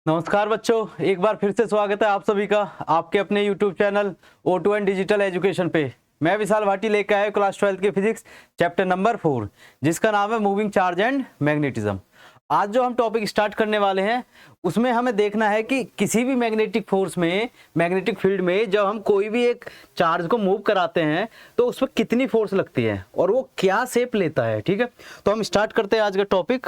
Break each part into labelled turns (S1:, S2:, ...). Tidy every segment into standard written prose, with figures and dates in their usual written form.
S1: नमस्कार बच्चों, एक बार फिर से स्वागत है आप सभी का आपके अपने YouTube channel O2 and digital education पे। मैं विशाल भाटी लेकर आया क्लास 12 के फिजिक्स चैप्टर नंबर 4 जिसका नाम है मूविंग चार्ज एंड मैग्नेटिज्म। आज जो हम टॉपिक स्टार्ट करने वाले हैं उसमें हमें देखना है कि किसी भी मैग्नेटिक फोर्स में, मैग्नेटिक फील्ड में जब हम कोई भी एक चार्ज को मूव कराते हैं तो उस पर कितनी फोर्स लगती है और वो क्या शेप लेता है। ठीक है, तो हम स्टार्ट करते हैं आज का टॉपिक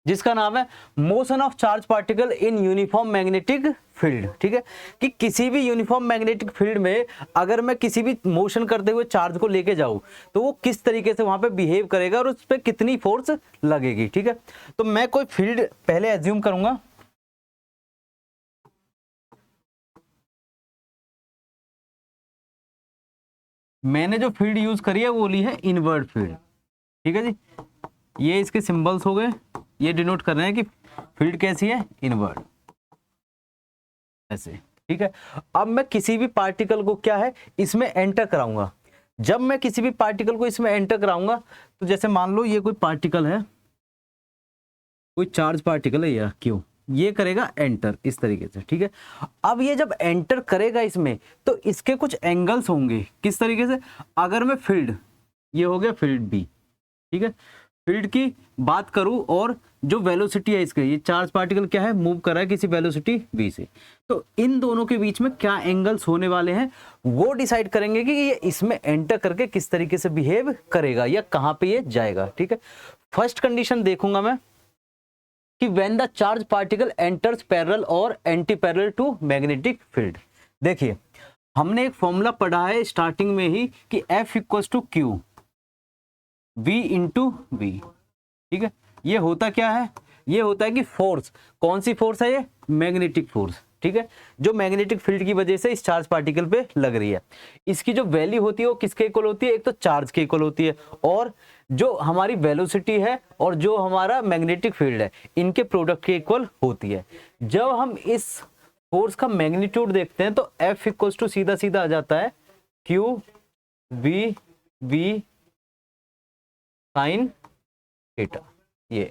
S1: जिसका नाम है motion of charge particle in uniform magnetic field. ठीक है, कि किसी भी यूनिफॉर्म मैग्नेटिक फील्ड में अगर मैं किसी भी मोशन करते हुए चार्ज को लेके जाऊं तो वो किस तरीके से वहां पे बिहेव करेगा और उस पर कितनी फोर्स लगेगी। ठीक है, तो मैं कोई फील्ड पहले एज्यूम करूंगा। मैंने जो फील्ड यूज करी है वो ली है इनवर्ड फील्ड। ठीक है जी, ये इसके सिंबल्स हो गए, ये डिनोट कर रहे हैं कि फील्ड कैसी है, इनवर्ड, ऐसे। ठीक है, अब मैं किसी भी पार्टिकल को क्या है इसमें एंटर कराऊंगा। जब मैं किसी भी पार्टिकल को इसमें एंटर कराऊंगा तो जैसे मान लो ये कोई पार्टिकल है, कोई चार्ज पार्टिकल है या क्यों, ये करेगा एंटर इस तरीके से। ठीक है, अब ये जब एंटर करेगा इसमें तो इसके कुछ एंगल्स होंगे। किस तरीके से, अगर मैं फील्ड, ये हो गया फील्ड बी, ठीक है, फील्ड की बात करूं और जो वेलोसिटी है इसके, ये चार्ज पार्टिकल क्या है, मूव कर रहा है किसी वेलोसिटी v से, तो इन दोनों के बीच में क्या एंगल्स होने वाले हैं वो डिसाइड करेंगे कि ये इसमें एंटर करके किस तरीके से बिहेव करेगा या कहां पे ये जाएगा। ठीक है, फर्स्ट कंडीशन देखूंगा मैं कि when the charge particle enters parallel और anti parallel to magnetic field. देखिए, हमने एक फॉर्मूला पढ़ा है स्टार्टिंग में ही कि F equals to Q V into V. ठीक है, ये होता क्या है, ये होता है कि फोर्स, कौन सी फोर्स है ये, मैग्नेटिक फोर्स। ठीक है, जो मैग्नेटिक फील्ड की वजह से इस चार्ज पार्टिकल पे लग रही है, इसकी जो वैल्यू होती है वो किसके इक्वल होती है, एक तो चार्ज के इक्वल होती है और जो हमारी वेलोसिटी है और जो हमारा मैग्नेटिक फील्ड है इनके प्रोडक्ट के इक्वल होती है। जब हम इस फोर्स का मैग्नीट्यूड देखते हैं तो F इक्वल्स टू सीधा सीधा आ जाता है Q V V sine theta, ये।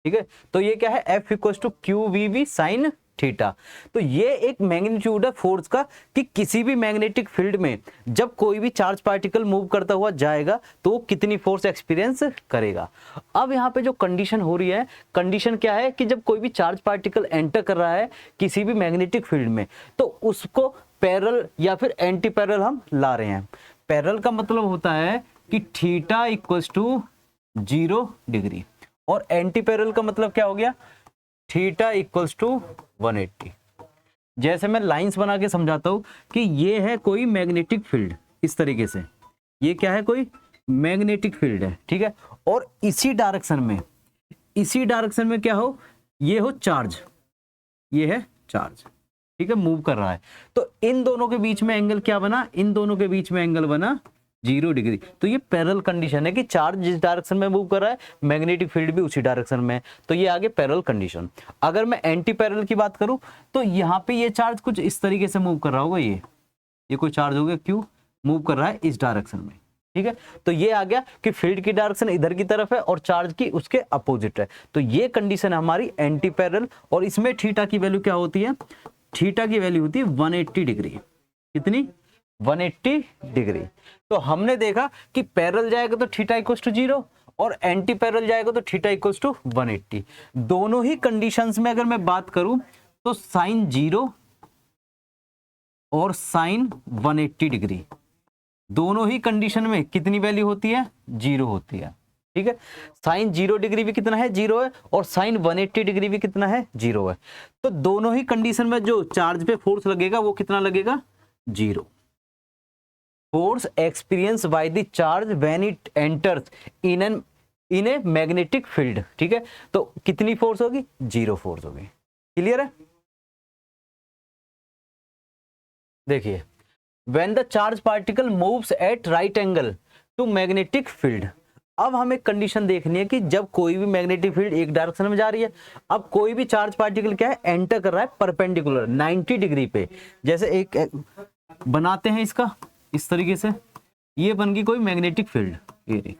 S1: ठीक है, तो ये क्या है, F equals to Q V V sine theta. तो ये एक मैग्नीट्यूड है फोर्स का कि किसी भी मैग्नेटिक फील्ड में जब कोई भी चार्ज पार्टिकल मूव करता हुआ जाएगा तो वो कितनी फोर्स एक्सपीरियंस करेगा। अब यहाँ पे जो कंडीशन हो रही है, कंडीशन क्या है कि जब कोई भी चार्ज पार्टिकल एंटर कर रहा है किसी भी मैग्नेटिक फील्ड में तो उसको पैरेलल या फिर एंटी पैरेलल हम ला रहे हैं। पैरेलल का मतलब होता है कि थीटा इक्वल्स टू 0 डिग्री और एंटी पैरेलल का मतलब क्या हो गया, थीटा इक्वल्स टू 180। जैसे मैं लाइंस बना के समझाता हूं कि ये है कोई मैग्नेटिक फील्ड, इस तरीके से ये क्या है, कोई मैग्नेटिक फील्ड है। ठीक है, और इसी डायरेक्शन में, इसी डायरेक्शन में क्या हो, ये हो चार्ज, ये है चार्ज। ठीक है, मूव कर रहा है तो इन दोनों के बीच में एंगल क्या बना, इन दोनों के बीच में एंगल बना 0 डिग्री। तो ये पैरेलल कंडीशन है कि चार्ज जिस डायरेक्शन में मूव कर रहा है मैग्नेटिक फील्ड भी उसी डायरेक्शन में है, तो ये आगे पैरेलल कंडीशन। अगर मैं एंटी पैरेलल की बात करूं तो यहाँ पे ये चार्ज कुछ इस तरीके से मूव कर रहा होगा, ये कोई चार्ज हो गया क्यों, मूव कर रहा है इस डायरेक्शन में। ठीक है, तो ये आ गया कि फील्ड की डायरेक्शन इधर की तरफ है और चार्ज की उसके अपोजिट है, तो ये कंडीशन है हमारी एंटी पैरेलल। और इसमें थीटा की वैल्यू क्या होती है, थीटा की वैल्यू होती है 180 डिग्री। कितनी, 180 डिग्री। तो हमने देखा कि पैरेलल जाएगा तो थीटा इक्वल्स टू 0 और एंटी पैरेलल जाएगा तो थीटा इक्वल्स टू 180। दोनों ही कंडीशंस में अगर मैं बात करूं तो साइन 0 और साइन 180 डिग्री, दोनों ही कंडीशन में कितनी वैल्यू होती है, 0 होती है। ठीक है, साइन 0 डिग्री भी कितना है, 0 है, और साइन 180 डिग्री भी कितना है, 0 है। तो दोनों ही कंडीशन में जो चार्ज पे फोर्स लगेगा वो कितना लगेगा, 0। Force experience by the charge when it enters in a magnetic field. ठीक है, तो कितनी फोर्स होगी, 0 फोर्स होगी। क्लियर है, देखिए, when the charge particle moves at right angle to magnetic field. अब हमें कंडीशन देखनी है कि जब कोई भी मैग्नेटिक फील्ड एक डायरेक्शन में जा रही है, अब कोई भी चार्ज पार्टिकल क्या है, एंटर कर रहा है परपेंडिकुलर 90 डिग्री पे। जैसे एक बनाते हैं इसका इस तरीके से, ये बन गई कोई मैग्नेटिक फील्ड, ये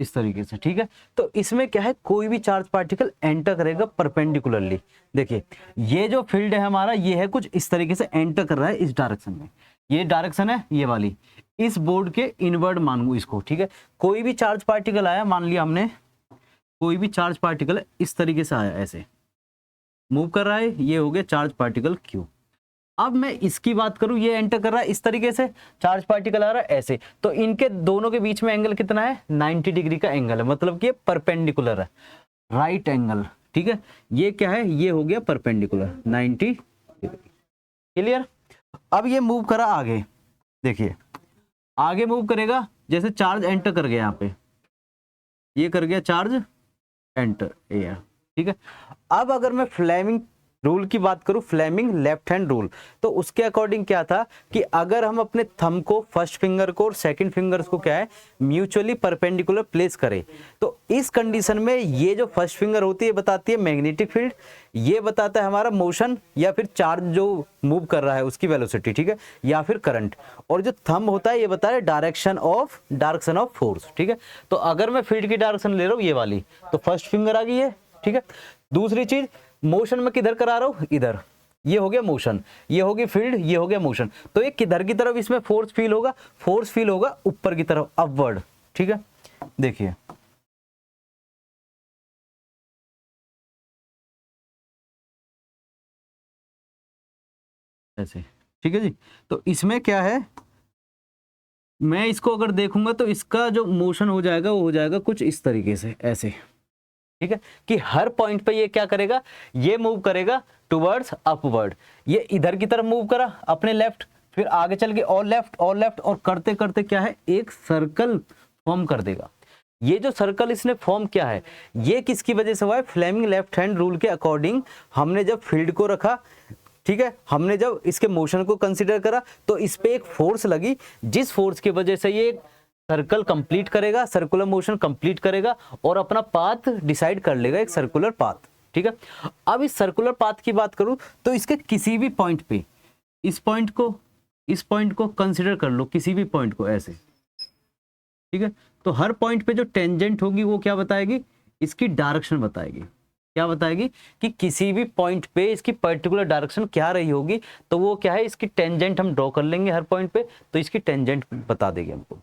S1: इस तरीके से, ठीक है। तो इसमें क्या है, कोई भी चार्ज पार्टिकल एंटर करेगा परपेंडिकुलरली। देखिए ये जो फील्ड है हमारा, ये है कुछ इस तरीके से एंटर कर रहा है इस डायरेक्शन में, ये डायरेक्शन है ये वाली, इस बोर्ड के इनवर्ड मानू इसको, ठीक है। कोई भी चार्ज पार्टिकल आया, मान लिया हमने कोई भी चार्ज पार्टिकल इस तरीके से आया, ऐसे मूव कर रहा है, ये हो गया चार्ज पार्टिकल क्यू। अब मैं इसकी बात करूं, ये एंटर कर रहा है इस तरीके से, चार्ज पार्टिकल आ रहा है ऐसे, तो इनके दोनों के बीच में एंगल कितना है, 90 डिग्री का एंगल है, मतलब कि ये परपेंडिकुलर है, राइट एंगल, ठीक है। ये क्या है, ये हो गया परपेंडिकुलर 90 डिग्री, क्लियर। अब ये मूव करा आगे, देखिए आगे मूव करेगा, जैसे चार्ज एंटर कर गया, यहाँ पे ये कर गया चार्ज एंटर एयर, ठीक है। अब अगर मैं फ्लेमिंग रूल की बात करूं, फ्लेमिंग लेफ्ट हैंड रूल, तो उसके अकॉर्डिंग क्या था कि अगर हम अपने थंब को, फर्स्ट फिंगर को और सेकंड फिंगर्स को क्या है, म्यूचुअली परपेंडिकुलर प्लेस करें, तो इस कंडीशन में ये जो फर्स्ट फिंगर होती है बताती है मैग्नेटिक फील्ड, ये बताता है हमारा मोशन या फिर चार्ज जो मूव कर रहा है उसकी वेलोसिटी, ठीक है, या फिर करंट, और जो थंब होता है ये बता रहा है डायरेक्शन ऑफ फोर्स, ठीक है। तो अगर मैं फील्ड की डायरेक्शन ले रहा हूँ ये वाली, तो फर्स्ट फिंगर आ गई है, ठीक है। दूसरी चीज, मोशन में किधर करा रहा हूं, इधर, ये हो गया मोशन, ये हो गई फील्ड, ये हो गया मोशन, तो ये किधर की तरफ इसमें फोर्स फील होगा ऊपर की तरफ, अपवर्ड, ठीक है। देखिए ऐसे, ठीक है जी। तो इसमें क्या है, मैं इसको अगर देखूंगा तो इसका जो मोशन हो जाएगा वो हो जाएगा कुछ इस तरीके से, ऐसे, ठीक है, कि हर पॉइंट पे ये क्या करेगा, ये मूव करेगा टुवर्ड्स अपवर्ड, ये इधर की तरफ मूव करा अपने लेफ्ट, फिर आगे चल के और लेफ्ट और करते करते क्या है, एक सर्कल फॉर्म कर देगा। ये जो सर्कल इसने फॉर्म किया है, ये किसकी वजह से हुआ है, फ्लेमिंग लेफ्ट हैंड रूल के अकॉर्डिंग हमने जब फील्ड को रखा, ठीक है, हमने जब इसके मोशन को कंसीडर करा, तो इस पे एक फोर्स लगी, जिस फोर्स की वजह से ये सर्कल कंप्लीट करेगा, सर्कुलर मोशन कंप्लीट करेगा और अपना पाथ डिसाइड कर लेगा, एक सर्कुलर पाथ, ठीक है। अब इस सर्कुलर पाथ की बात करूं तो इसके किसी भी पॉइंट पे, इस पॉइंट को कंसीडर कर लो, किसी भी पॉइंट को ऐसे, ठीक है। तो हर पॉइंट पे जो टेंजेंट होगी वो क्या बताएगी, इसकी डायरेक्शन बताएगी, क्या बताएगी कि किसी भी पॉइंट पे इसकी पर्टिकुलर डायरेक्शन क्या रही होगी, तो वो क्या है, इसकी टेंजेंट हम ड्रॉ कर लेंगे हर पॉइंट पे, तो इसकी टेंजेंट बता देगी हमको।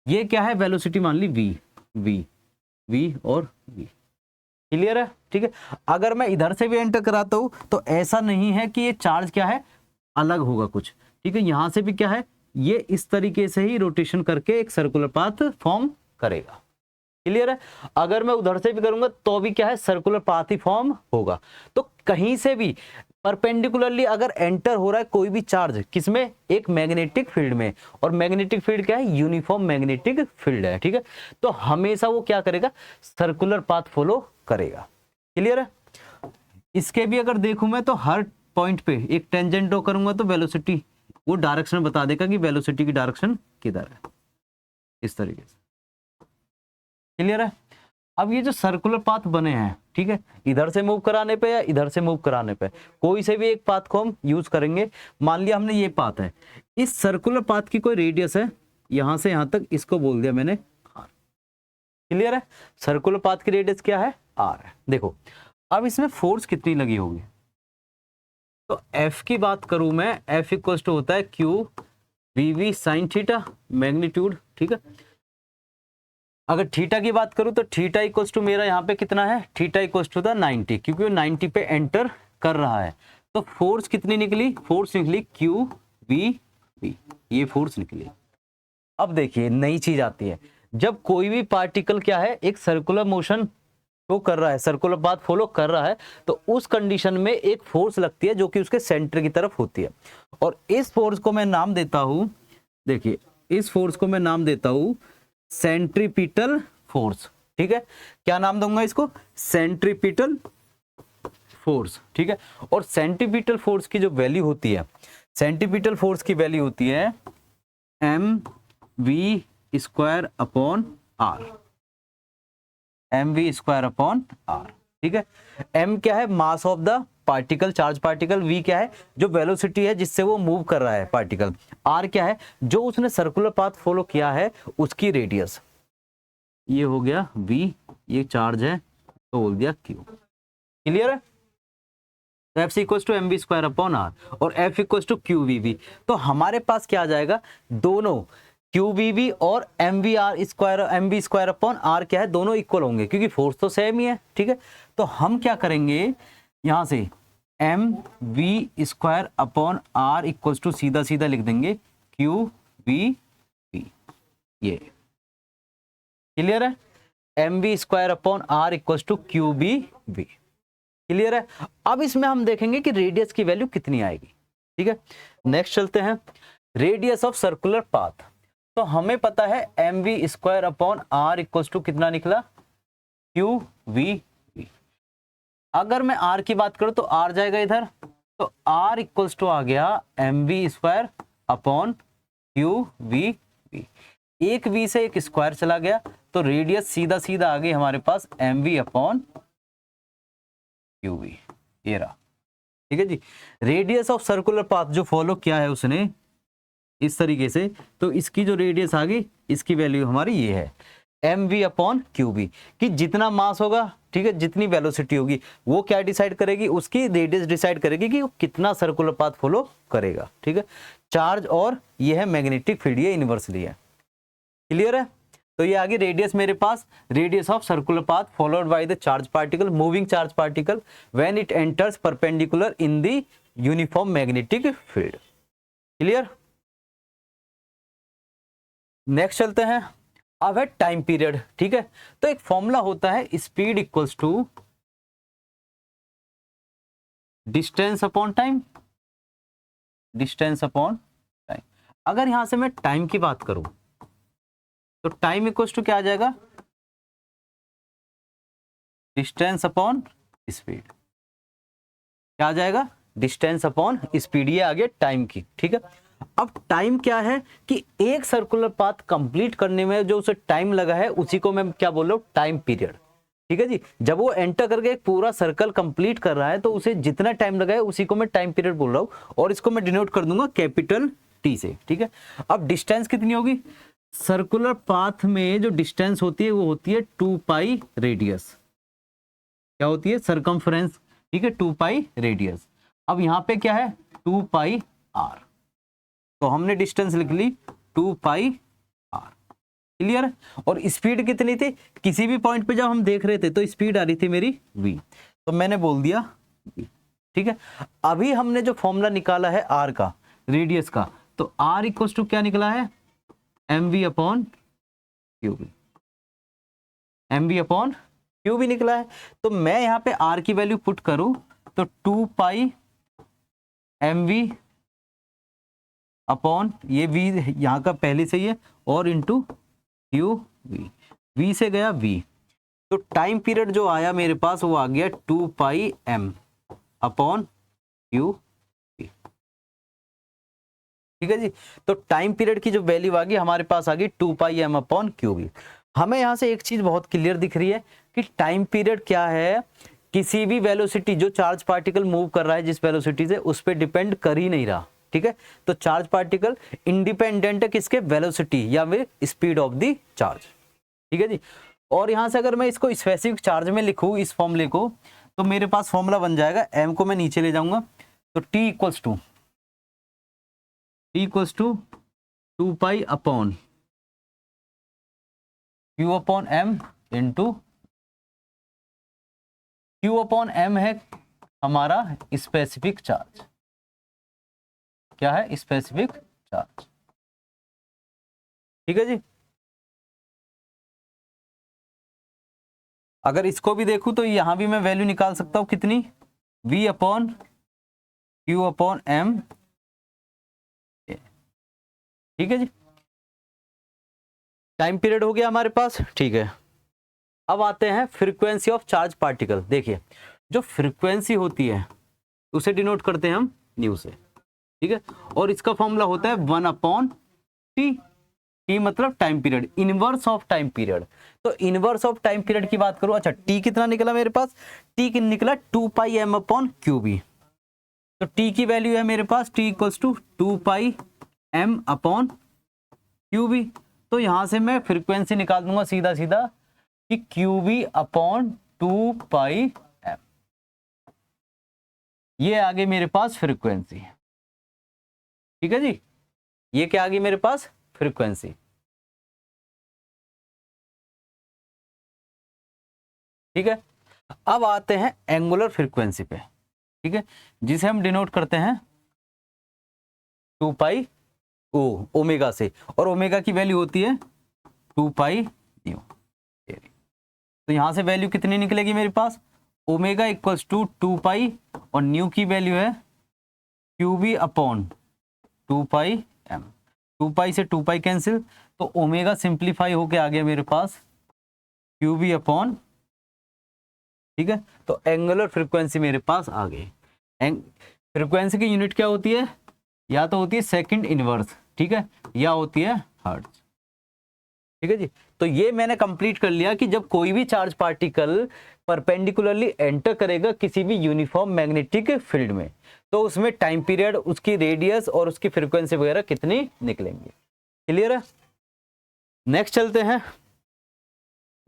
S1: ये क्या है, वेलोसिटी मान ली v और v, क्लियर है, ठीक है। अगर मैं इधर से भी एंटर कराता हूं तो ऐसा नहीं है कि ये चार्ज क्या है अलग होगा कुछ, ठीक है। यहां से भी क्या है, ये इस तरीके से ही रोटेशन करके एक सर्कुलर पाथ फॉर्म करेगा, क्लियर है। अगर मैं उधर से भी करूंगा तो भी क्या है, सर्कुलर पाथ ही फॉर्म होगा। तो कहीं से भी परपेंडिकुलरली अगर एंटर हो रहा है कोई भी चार्ज, किसमें, एक मैग्नेटिक फील्ड में, और मैग्नेटिक फील्ड क्या है, यूनिफॉर्म मैग्नेटिक फील्ड है, ठीक है। तो हमेशा वो क्या करेगा, सर्कुलर पाथ फॉलो करेगा, क्लियर है। इसके भी अगर देखूं मैं तो हर पॉइंट पे एक टेंजेंट ड्रॉ करूंगा तो वेलोसिटी वो डायरेक्शन बता देगा कि वेलोसिटी की डायरेक्शन किधर है, इस तरीके से, क्लियर है। अब ये जो सर्कुलर पाथ बने हैं, ठीक है, इधर से मूव कराने पे या इधर से मूव कराने पे, कोई से भी एक पाथ को हम यूज करेंगे। मान लिया हमने ये पाथ है, इस सर्कुलर पाथ की कोई रेडियस है, यहां से यहां तक, इसको बोल दिया मैंने r, क्लियर है। सर्कुलर पाथ की रेडियस क्या है, r है। देखो अब इसमें फोर्स कितनी लगी होगी, तो F की बात करूं मैं, F इक्वल टू होता है Q VV sine theta magnitude, ठीक है। अगर थीटा की बात करूं तो थीटा इक्वल्स टू मेरा यहाँ पे कितना है, थीटा इक्वल्स टू था 90, क्योंकि वो 90 पे एंटर कर रहा है। तो फोर्स कितनी निकली, फोर्स निकली क्यू वी वी, ये फोर्स निकली। अब देखिए नई चीज आती है, जब कोई भी पार्टिकल क्या है, एक सर्कुलर मोशन को कर रहा है, सर्कुलर पाथ फॉलो कर रहा है, तो उस कंडीशन में एक फोर्स लगती है जो कि उसके सेंटर की तरफ होती है, और इस फोर्स को मैं नाम देता हूं, देखिए इस फोर्स को मैं नाम देता हूं सेंट्रीपिटल फोर्स, ठीक है। क्या नाम दूंगा इसको, सेंट्रीपिटल फोर्स, ठीक है। और सेंट्रीपिटल फोर्स की जो वैल्यू होती है, सेंट्रीपिटल फोर्स की वैल्यू होती है mv² अपॉन r, mv²/r, ठीक है। m क्या है, mass of the particle, charge particle, v क्या है, जो वेलोसिटी है जिससे वो मूव कर रहा है पार्टिकल, r क्या है, जो उसने सर्कुलर पाथ फॉलो किया है उसकी रेडियस, ये हो गया v, ये चार्ज है तो बोल दिया q। क्लियर है? तो f equal to m b square upon r और f equal to Q we b. तो हमारे पास क्या आ जाएगा, दोनों क्यू वी बी और m v r square, m b square upon r क्या है, दोनों इक्वल होंगे क्योंकि फोर्स तो सेम ही है। ठीक है, तो हम क्या करेंगे यहां से M V square upon R equal to सीधा सीधा लिख देंगे क्यू वी बी। ये क्लियर है? M V square upon R equal to Q B V. Clear है? अब इसमें हम देखेंगे कि रेडियस की वैल्यू कितनी आएगी। ठीक है, नेक्स्ट चलते हैं, रेडियस ऑफ सर्कुलर पाथ। तो हमें पता है M V square upon R equal to कितना निकला, क्यू वी वी। अगर मैं आर की बात करूं तो आर जाएगा इधर, तो आर इक्वल टू आ गया M V square upon Q V V. एक वी से एक स्क्वायर चला गया तो रेडियस सीधा सीधा आ गई हमारे पास m we upon Q we. ये रहा। ठीक है जी, रेडियस ऑफ सर्कुलर पाथ जो फॉलो किया है उसने इस तरीके से, तो इसकी जो रेडियस आ गई इसकी वैल्यू हमारी ये है M we upon Q V. कि जितना मास होगा, ठीक है, जितनी वेलोसिटी होगी वो क्या डिसाइड करेगी, उसकी रेडियस डिसाइड करेगी कि वो कितना सर्कुलर पाथ फॉलो करेगा। ठीक है, चार्ज और ये है मैग्नेटिक फील्ड, ये इनवर्सली है। क्लियर है? तो ये आगे रेडियस मेरे पास, radius of circular path followed by the charge particle, moving charge particle when it enters perpendicular in the uniform magnetic field. Clear? Next चलते हैं, अब है टाइम पीरियड। ठीक है, तो एक फॉर्मूला होता है speed equals to distance upon time, distance upon time. अगर यहां से मैं टाइम की बात करूं तो टाइम इक्वल्स टू क्या आ जाएगा, डिस्टेंस अपॉन स्पीड। क्या आ जाएगा, डिस्टेंस अपॉन स्पीड। ये आ गया टाइम की। ठीक है, अब टाइम क्या है कि एक सर्कुलर पाथ कंप्लीट करने में जो उसे टाइम लगा है उसी को मैं क्या बोल रहा हूं, टाइम पीरियड। ठीक है जी, जब वो एंटर करके एक पूरा सर्कल कंप्लीट कर रहा है तो उसे जितना टाइम लगा है उसी को मैं टाइम पीरियड बोल रहा हूं और इसको मैं डिनोट कर दूंगा कैपिटल टी से। ठीक है, अब डिस्टेंस कितनी होगी, सर्कुलर पाथ में जो डिस्टेंस होती है वो होती है 2 पाई रेडियस। क्या होती है, सरकमफ्रेंस। ठीक है, 2 पाई रेडियस। अब यहां पे क्या है, 2 पाई आर, तो हमने डिस्टेंस लिख ली 2 पाई आर। क्लियर? और स्पीड कितनी थी, किसी भी पॉइंट पे जब हम देख रहे थे तो स्पीड आ रही थी मेरी v, तो मैंने बोल दिया v। ठीक है, अभी हमने जो फॉर्मूला निकाला है r का, रेडियस का, तो r इक्वल्स टू क्या निकला है, mv upon Q B. mv upon Q B निकला है। तो मैं यहाँ पे r की वैल्यू पुट करूं तो 2 पाई mv अपॉन ये v यहाँ का पहले से ही है और इंटू क्यू वी, वी से गया v, तो टाइम पीरियड जो आया मेरे पास वो आ गया 2 pi m upon Q we. ठीक है जी, तो टाइम पीरियड की जो वैल्यू आ गई हमारे पास आ गई 2 pi m upon Q we. हमें यहां से एक चीज बहुत क्लियर दिख रही है कि टाइम पीरियड क्या है, किसी भी वेलोसिटी जो चार्ज पार्टिकल मूव कर रहा है जिस वेलोसिटी से, उस पर डिपेंड कर ही नहीं रहा। ठीक है, तो चार्ज पार्टिकल इंडिपेंडेंट है किसके, वेलोसिटी या फिर स्पीड ऑफ द चार्ज। ठीक है जी, और यहां से अगर मैं इसको स्पेसिफिक चार्ज में लिखूं इस फॉर्मूले को, तो मेरे पास फॉर्मूला बन जाएगा, m को मैं नीचे ले जाऊंगा तो t equals to 2 pi upon q upon m into q upon m है हमारा स्पेसिफिक चार्ज। क्या है, स्पेसिफिक चार्ज। ठीक है जी, अगर इसको भी देखूं तो यहां भी मैं वैल्यू निकाल सकता हूं कितनी, v upon Q upon m। ठीक है जी, टाइम पीरियड हो गया हमारे पास। ठीक है, अब आते हैं फ्रीक्वेंसी ऑफ चार्ज पार्टिकल। देखिए, जो फ्रीक्वेंसी होती है उसे डिनोट करते हैं हम न्यू से। ठीक है, और इसका फॉर्मूला होता है 1 अपॉन टी। टी मतलब time period, inverse of time period. तो इनवर्स ऑफ टाइम पीरियड की बात करूं, अच्छा टी कितना निकला मेरे पास, टी निकला 2 pi m upon Q B. तो टी की वैल्यू है मेरे पास t equals to 2 pi m upon Q B. तो यहां से मैं फ्रीक्वेंसी निकाल दूंगा सीधा सीधा कि Q B upon 2 pi m, ये आ गई मेरे पास फ्रीक्वेंसी। ठीक है जी, ये क्या आ गई मेरे पास फ्रीक्वेंसी। ठीक है, अब आते हैं एंगुलर फ्रीक्वेंसी पे। ठीक है, जिसे हम डिनोट करते हैं 2 पाई ओ ओमेगा से, और ओमेगा की वैल्यू होती है 2 पाई न्यू। तो यहां से वैल्यू कितनी निकलेगी मेरे पास, ओमेगा इक्वल्स टू 2 पाई और न्यू की वैल्यू है Q B upon 2 pi M. 2 पाई से 2 पाई कैंसिल, तो ओमेगा सिंप्लीफाई होके आ गया मेरे पास क्यू बी अपॉन। ठीक है, तो एंगुलर फ्रीक्वेंसी मेरे पास आ गई। फ्रीक्वेंसी की यूनिट क्या होती है, या तो होती है सेकंड इनवर्स, ठीक है, या होती है हर्ट्ज। ठीक है जी, तो ये मैंने कंप्लीट कर लिया कि जब कोई भी चार्ज पार्टिकल परपेंडिकुलरली एंटर करेगा किसी भी यूनिफॉर्म मैग्नेटिक फील्ड में, तो उसमें टाइम पीरियड, उसकी रेडियस और उसकी फ्रीक्वेंसी वगैरह कितनी निकलेंगी। क्लियर है, नेक्स्ट चलते हैं।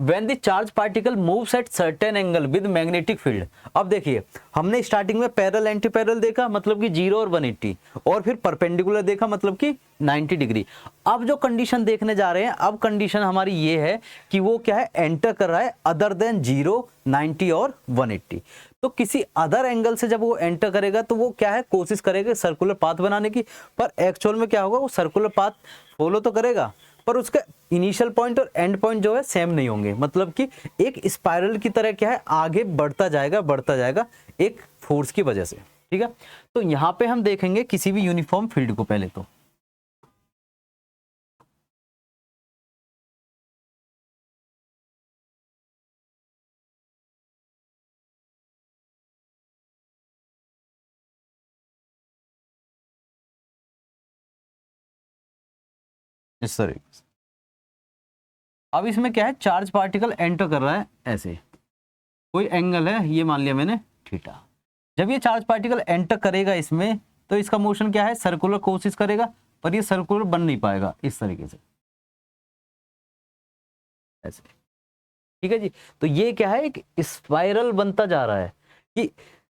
S1: When the charge particle moves at certain angle with magnetic field। अब देखिए, हमने स्टार्टिंग में पैरेलल एंटी पैरेलल देखा मतलब कि 0 और 180, और फिर परपेंडिकुलर देखा मतलब कि 90 डिग्री। अब जो कंडीशन देखने जा रहे हैं, अब कंडीशन हमारी ये है कि वो क्या है, एंटर कर रहा है अदर देन 0, 90 और 180। तो किसी अदर एंगल से जब वो एंटर करेगा तो वो क्या है, कोशिश करेगा सर्कुलर पाथ बनाने की, पर एक्चुअल में क्या होगा, वो सर्कुलर पाथ फॉलो तो करेगा पर उसका इनिशियल पॉइंट और एंड पॉइंट जो है सेम नहीं होंगे। मतलब कि एक स्पाइरल की तरह क्या है, आगे बढ़ता जाएगा एक फोर्स की वजह से। ठीक है, तो यहां पे हम देखेंगे किसी भी यूनिफॉर्म फील्ड को पहले तो। इस तरीके से अब इसमें क्या है, चार्ज पार्टिकल एंटर कर रहा है ऐसे, कोई एंगल है, ये मान लिया मैंने थीटा। जब ये चार्ज पार्टिकल एंटर करेगा इसमें, तो इसका मोशन क्या है, सर्कुलर कोशिश करेगा, पर ये सर्कुलर बन नहीं पाएगा इस तरीके से ऐसे। ठीक है जी, तो ये क्या है, एक स्पाइरल बनता जा रहा है कि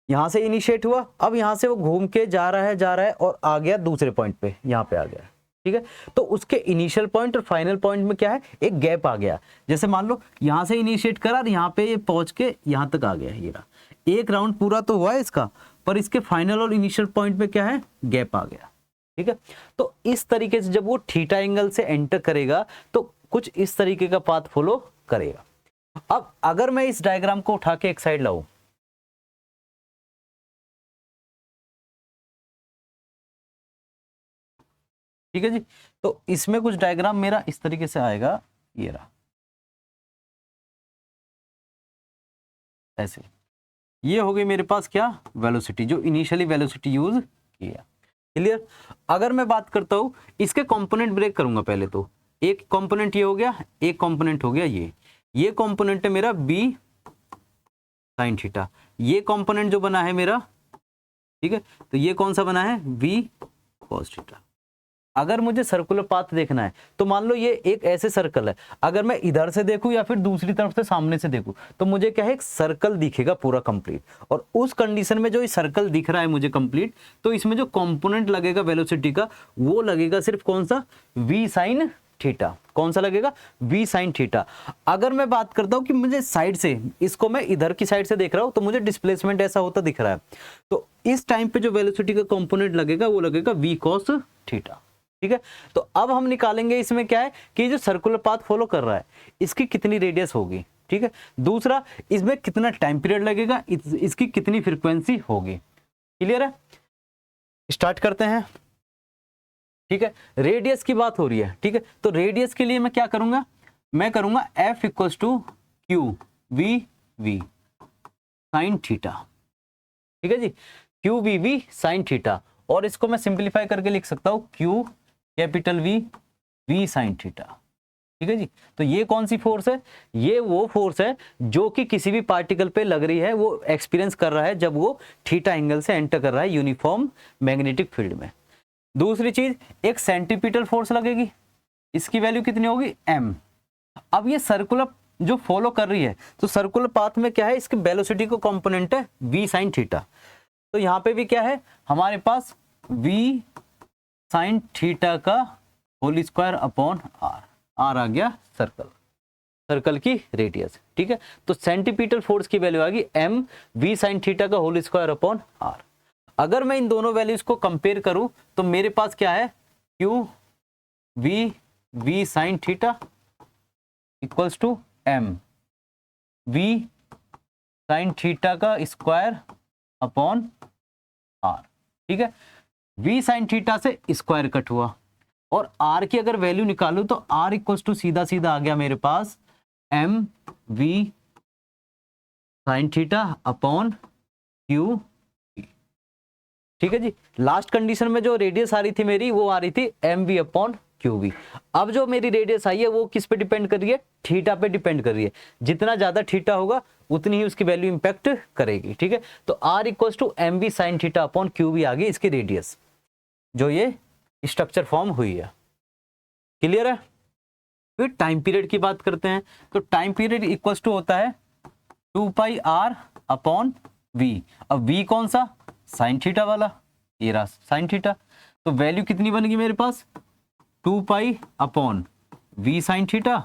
S1: यहां से इनिशिएट हुआ, अब यहां से वो घूम के जा रहा है और आ गया दूसरे पॉइंट पे, यहां पे आ गया। ठीक है, तो उसके इनिशियल पॉइंट और फाइनल पॉइंट में क्या है, एक गैप आ गया। जैसे मान लो यहां से इनिशिएट करा और यहां पे ये पहुंच के यहां तक आ गया, ये रहा, एक राउंड पूरा तो हुआ है इसका, पर इसके फाइनल और इनिशियल पॉइंट में क्या है, गैप आ गया। ठीक है, तो इस तरीके से जब वो थीटा एंगल से एंटर करेगा तो कुछ इस तरीके का पाथ फॉलो करेगा। अब अगर मैं इस डायग्राम को उठा के एक साइड लाऊं, ठीक है जी, तो इसमें कुछ डायग्राम मेरा इस तरीके से आएगा, ये रहा ऐसे। ये हो गई मेरे पास क्या, वेलोसिटी, जो इनिशियली वेलोसिटी यूज किया। क्लियर, अगर मैं बात करता हूं इसके कंपोनेंट ब्रेक करूंगा पहले तो, एक कंपोनेंट ये हो गया, एक कंपोनेंट हो गया ये कंपोनेंट है मेरा बी साइन थीटा, ये कंपोनेंट जो बना है मेरा, ठीक है, तो ये कौन सा बना है, वी कॉस थीटा। अगर मुझे सर्कुलर पाथ देखना है तो मान लो ये एक ऐसे सर्कल है, अगर मैं इधर से देखूं या फिर दूसरी तरफ से सामने से देखूं तो मुझे क्या है, एक सर्कल दिखेगा पूरा कंप्लीट। और उस कंडीशन में जो ये सर्कल दिख रहा है मुझे कंप्लीट, तो इसमें जो कंपोनेंट लगेगा वेलोसिटी का, वो लगेगा सिर्फ कौन सा, v साइन थीटा। कौन सा लगेगा, v साइन थीटा। अगर मैं बात करता हूं कि मुझे साइड से, इसको मैं इधर की साइड से देख रहा हूं तो मुझे डिस्प्लेसमेंट ऐसा होता दिख रहा है, तो इस टाइम पे जो वेलोसिटी का कंपोनेंट लगेगा वो लगेगा v cos थीटा। ठीक है, तो अब हम निकालेंगे इसमें क्या है कि जो सर्कुलर पाथ फॉलो कर रहा है इसकी कितनी रेडियस होगी। ठीक है, दूसरा इसमें कितना टाइम पीरियड लगेगा, इसकी कितनी फ्रीक्वेंसी होगी। क्लियर है, स्टार्ट करते हैं। ठीक है, रेडियस की बात हो रही है। ठीक है, तो रेडियस के लिए मैं क्या करूंगा, मैं करूंगा F equals to Q V sine theta. ठीक है जी, क्यू वी साइन थीटा, और इसको मैं सिंप्लीफाई करके लिख सकता हूं Q capital V sine theta. ठीक है जी, तो ये कौन सी फोर्स है, ये वो फोर्स है जो कि किसी भी पार्टिकल पे लग रही है, वो एक्सपीरियंस कर रहा है जब वो थीटा एंगल से एंटर कर रहा है यूनिफॉर्म मैग्नेटिक फील्ड में। दूसरी चीज, एक सेंट्रीपिटल फोर्स लगेगी, इसकी वैल्यू कितनी होगी m। अब ये सर्कुलर जो फॉलो कर रही है, तो सर्कुलर पाथ में क्या है, इसकी वेलोसिटी का कंपोनेंट है v sin थीटा। तो यहाँ पे भी क्या है हमारे पास v sin थीटा का whole square upon r, r आ गया सर्कल की रेडियस, ठीक है। तो सेंटीपीटल फोर्स की वैल्यू आ गई m v sin थीटा का होल स्क्वायर अपॉन r। अगर मैं इन दोनों वैल्यूज को कंपेयर करूं तो मेरे पास क्या है, q v sin theta equals to m v sin theta का स्क्वायर अपॉन r, ठीक है। v sin थीटा से स्क्वायर कट हुआ और r की अगर वैल्यू निकालूं तो r इक्वल्स टू सीधा सीधा आ गया मेरे पास m v sin theta upon q, ठीक है जी। लास्ट कंडीशन में जो रेडियस आ रही थी मेरी, वो आ रही थी M we upon Q V. अब जो मेरी रेडियस आई है वो किस पे डिपेंड कर रही है, थीटा पे डिपेंड कर रही है। जितना ज्यादा थीटा होगा उतनी ही उसकी वैल्यू इंपैक्ट करेगी, ठीक है। तो r equals to m we sine theta upon Q v आ गई इसकी रेडियस, जो ये स्ट्रक्चर फॉर्म हुई है। क्लियर है। फिर टाइम पीरियड की बात करते हैं। तो टाइम पीरियड इक्वल्स टू होता है 2 पाई आर अपॉन वी। अब वी कौन सा, साइन थीटा वाला, ये रहा साइन थीटा। तो वैल्यू कितनी बनेगी मेरे पास, 2 pi upon V sine theta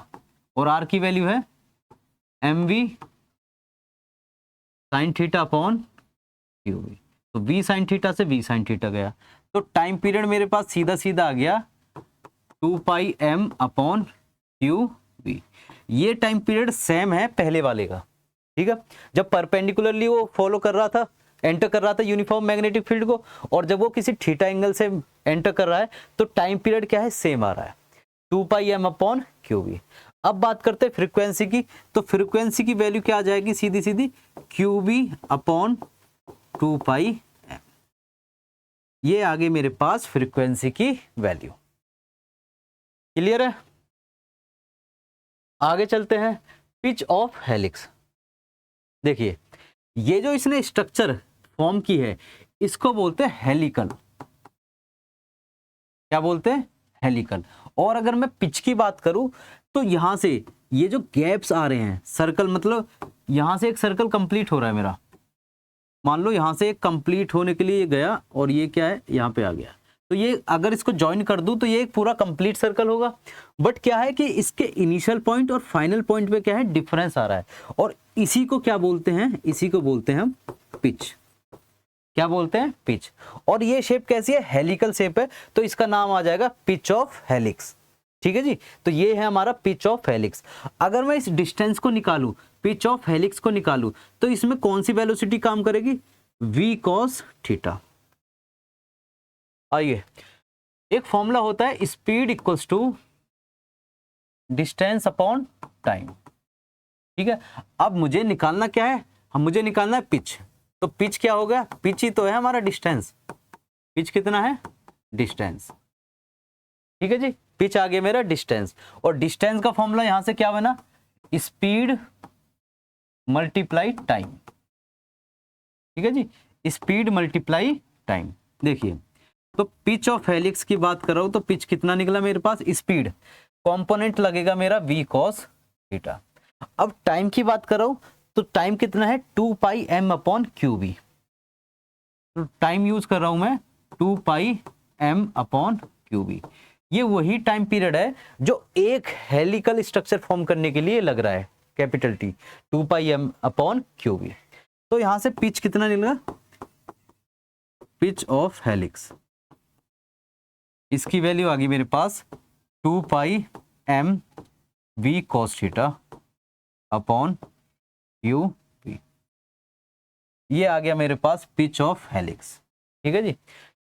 S1: और आर की वैल्यू है M we sine theta upon Q V. तो वी साइन थीटा से वी साइन थीटा गया, तो टाइम पीरियड मेरे पास सीधा सीधा आ गया 2 pi M upon Q we. ये टाइम पीरियड सेम है पहले वाले का, ठीक है। जब परपेंडिकुलरली वो फॉलो कर रहा था, एंटर कर रहा था यूनिफॉर्म मैग्नेटिक फील्ड को, और जब वो किसी थीटा एंगल से एंटर कर रहा है तो टाइम पीरियड क्या है, सेम आ रहा है 2 pi M upon Q V. अब बात करते हैं फ्रीक्वेंसी की। तो फ्रीक्वेंसी की वैल्यू क्या आ जाएगी, सीधी सीधी q v upon 2 pi m. ये आ गई मेरे पास फ्रीक्वेंसी की वैल्यू। क्लियर है। आगे चलते हैं, पिच ऑफ हेलिक्स। देखिए ये जो इसने स्ट्रक्चर फॉर्म की है इसको बोलते हैं हेलिकल। क्या बोलते हैं, हेलिकल। और अगर मैं पिच की बात करूं तो यहां से ये जो गैप्स आ रहे हैं, सर्कल मतलब यहां से एक सर्कल कंप्लीट हो रहा है मेरा, मान लो यहां से एक कंप्लीट होने के लिए गया और ये क्या है यहां पे आ गया, तो ये अगर इसको ज्वाइन कर दूं तो ये एक पूरा कंप्लीट सर्कल होगा। बट क्या है कि इसके इनिशियल पॉइंट और फाइनल पॉइंट पे क्या है, डिफरेंस आ रहा है, और इसी को क्या बोलते हैं, इसी को बोलते हैं हम पिच। क्या बोलते हैं, पिच। और ये शेप कैसी है, हेलिकल शेप है, तो इसका नाम आ जाएगा पिच ऑफ हेलिक्स। ठीक है जी। तो ये है हमारा पिच ऑफ हेलिक्स। अगर मैं इस डिस्टेंस को निकालूं, पिच ऑफ हेलिक्स को निकालूं, तो इसमें कौन सी वेलोसिटी काम करेगी, v cos थीटा। आइए, एक फॉर्मूला होता है speed equals to distance upon time. ठीक है। अब मुझे निकालना क्या है, हम मुझे निकालना है पिच। तो पिच क्या होगा, पिच ही तो है हमारा डिस्टेंस। पिच कितना है, डिस्टेंस। ठीक है जी। पिच आ गया मेरा डिस्टेंस, और डिस्टेंस का फॉर्मूला यहां से क्या बना, स्पीड मल्टीप्लाई टाइम। ठीक है जी, स्पीड मल्टीप्लाई टाइम। देखिए तो पिच ऑफ हेलिक्स की बात कर रहा हूं तो पिच कितना निकला मेरे पास, स्पीड कंपोनेंट लगेगा मेरा v cos थीटा। अब टाइम की बात कर रहा हूं तो टाइम कितना है, 2 pi m upon Q V. तो टाइम यूज कर रहा हूं मैं 2 pi m upon Q we. ये वही टाइम पीरियड है जो एक हेलिकल स्ट्रक्चर फॉर्म करने के लिए लग रहा है, capital T, 2 pi m upon Q V. तो यहां से पिच कितना निकला, पिच ऑफ हेलिक्स, इसकी वैल्यू आ गई मेरे पास 2 pi m v cos theta upon Q we. ये आ गया मेरे पास पिच ऑफ हेलिक्स। ठीक है जी।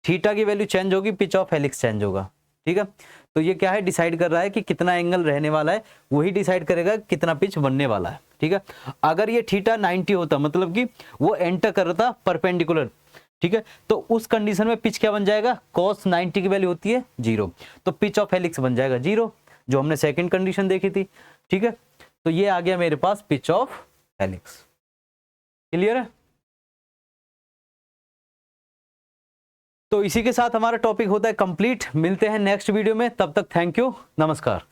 S1: थीटा की वैल्यू चेंज होगी, पिच ऑफ हेलिक्स चेंज होगा। ठीक है। तो ये क्या है, डिसाइड कर रहा है कि कितना एंगल रहने वाला है, वही डिसाइड करेगा कितना पिच बनने वाला है। ठीक है। अगर ये थीटा 90 होता, मतलब कि वो एंटर कर रहा था परपेंडिकुलर, ठीक है, तो उस कंडीशन में पिच क्या बन जाएगा, cos 90 की वैल्यू होती है 0, तो पिच ऑफ हेलिक्स बन जाएगा 0, जो हमने सेकंड कंडीशन देखी थी। ठीक है। तो ये आ गया मेरे पास पिच ऑफ हेलिक्स। क्लियर है। तो इसी के साथ हमारा टॉपिक होता है कंप्लीट। मिलते हैं नेक्स्ट वीडियो में, तब तक थैंक यू, नमस्कार।